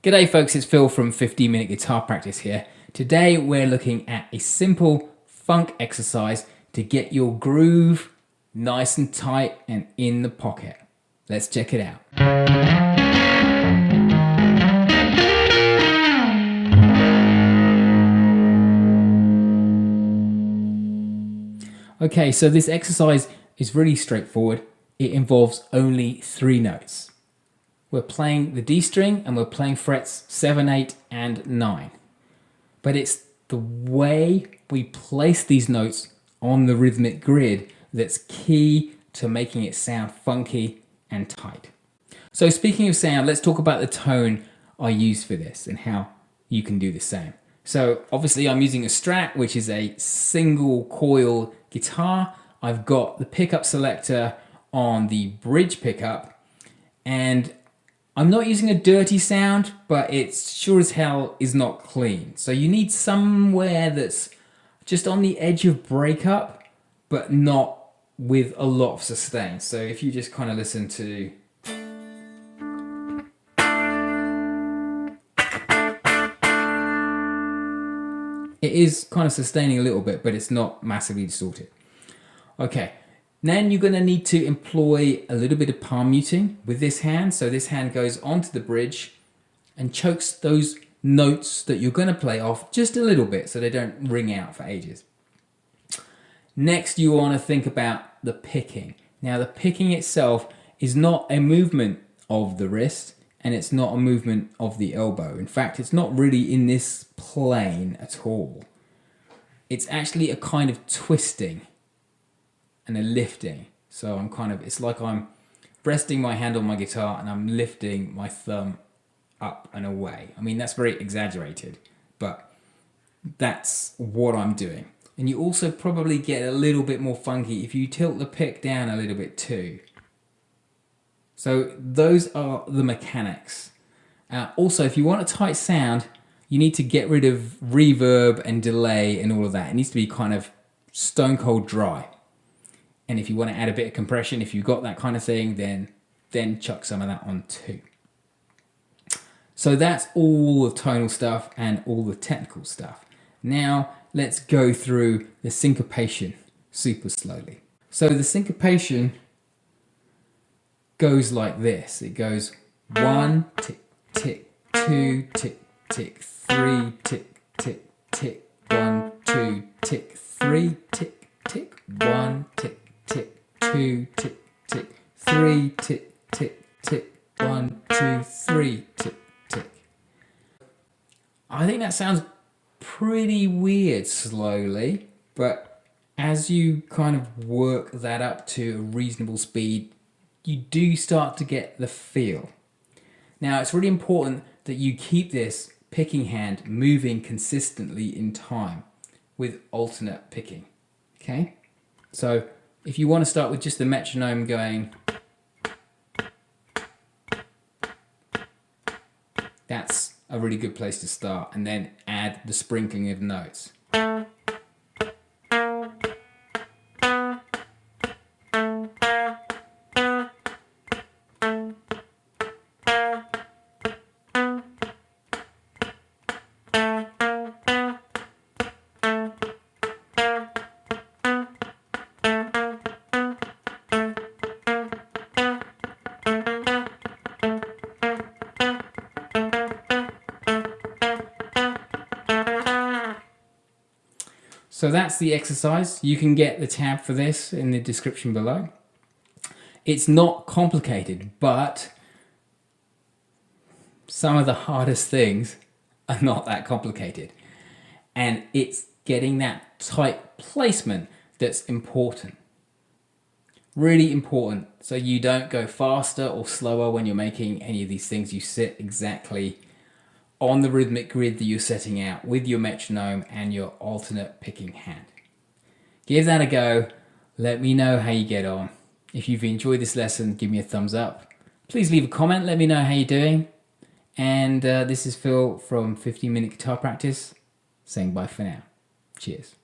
G'day folks, it's Phil from 15-Minute Guitar Practice here. Today we're looking at a simple funk exercise to get your groove nice and tight and in the pocket. Let's check it out. Okay, so this exercise is really straightforward. It involves only 3 notes. We're playing the D string and we're playing frets 7, 8 and 9. But it's the way we place these notes on the rhythmic grid that's key to making it sound funky and tight. So speaking of sound, let's talk about the tone I use for this and how you can do the same. So obviously I'm using a Strat, which is a single coil guitar. I've got the pickup selector on the bridge pickup, and I'm not using a dirty sound, but it sure as hell is not clean. So you need somewhere that's just on the edge of breakup, but not with a lot of sustain. So if you just kind of listen to... It is kind of sustaining a little bit, but it's not massively distorted. Okay. Then you're going to need to employ a little bit of palm muting with this hand. So this hand goes onto the bridge and chokes those notes that you're going to play off just a little bit so they don't ring out for ages. Next, you want to think about the picking. Now, the picking itself is not a movement of the wrist and it's not a movement of the elbow. In fact, it's not really in this plane at all. It's actually a kind of twisting and a lifting. So I'm kind of, it's like I'm resting my hand on my guitar and I'm lifting my thumb up and away. I mean, that's very exaggerated, but that's what I'm doing. And you also probably get a little bit more funky if you tilt the pick down a little bit too. So those are the mechanics. Also, if you want a tight sound, you need to get rid of reverb and delay and all of that. It needs to be kind of stone cold dry. And if you want to add a bit of compression, if you've got that kind of thing, then chuck some of that on too. So that's all the tonal stuff and all the technical stuff. Now let's go through the syncopation super slowly. So the syncopation goes like this. It goes 1 tick, tick, 2 tick, tick, 3 tick, tick, tick, 1, 2 tick, 3 tick, tick, 1 tick, tick, 2 tick, tick, 3 tick, tick, tick, 1, 2, 3 tick, tick. I think that sounds pretty weird slowly, but as you kind of work that up to a reasonable speed, you do start to get the feel. Now it's really important that you keep this picking hand moving consistently in time with alternate picking. Okay? So if you want to start with just the metronome going, that's a really good place to start, and then add the sprinkling of notes. So that's the exercise. You can get the tab for this in the description below. It's not complicated, but some of the hardest things are not that complicated. And it's getting that tight placement that's important. Really important. So you don't go faster or slower when you're making any of these things. You sit exactly on the rhythmic grid that you're setting out with your metronome and your alternate picking hand. Give that a go. Let me know how you get on. If you've enjoyed this lesson, give me a thumbs up. Please leave a comment. Let me know how you're doing. And this is Phil from 15-Minute Guitar Practice saying bye for now. Cheers.